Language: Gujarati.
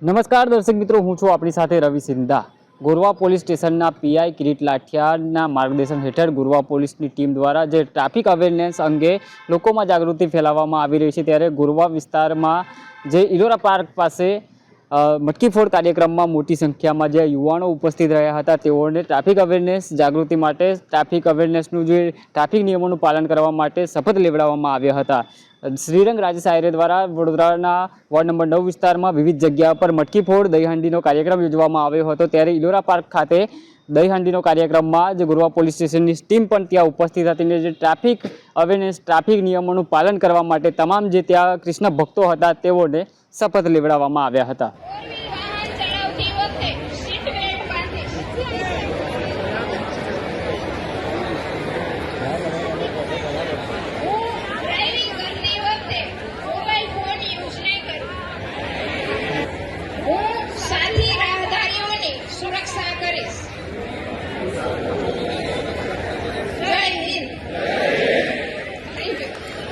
નમસ્કાર દર્શક મિત્રો, હું છું આપણી સાથે રવિ સિંધા। ગોરવા પોલીસ સ્ટેશનના પીઆઈ કિરીટ લાઠિયાના માર્ગદર્શન હેઠળ ગોરવા પોલીસની ટીમ દ્વારા જે ટ્રાફિક અવેરનેસ અંગે લોકોમાં જાગૃતિ ફેલાવવામાં આવી રહી છે, ત્યારે ગોરવા વિસ્તારમાં જે ઇલોરા પાર્ક પાસે મટકી ફોડ કાર્યક્રમમાં મોટી સંખ્યામાં જે યુવાનો ઉપસ્થિત રહ્યા હતા, તેઓને ટ્રાફિક અવેરનેસ જાગૃતિ માટે ટ્રાફિક અવેરનેસનું જે ટ્રાફિક નિયમોનું પાલન કરવા માટે શપથ લેવડાવવામાં આવ્યા હતા। શ્રીરંગ રાજેશ આયરે દ્વારા વડોદરાના વોર્ડ નંબર 9 વિસ્તારમાં વિવિધ જગ્યા પર મટકી ફોડ દહીહાંડીનો કાર્યક્રમ યોજવામાં આવ્યો હતો, ત્યારે ઇલોરા પાર્ક ખાતે દહીહાંડીનો કાર્યક્રમમાં જે ગોરવા પોલીસ સ્ટેશનની ટીમ પણ ત્યાં ઉપસ્થિત હતી અને જે ટ્રાફિક અવેરનેસ ટ્રાફિક નિયમોનું પાલન કરવા માટે તમામ જે ત્યાં કૃષ્ણ ભક્તો હતા તેઓને શપથ લેવડાવવામાં આવ્યા હતા।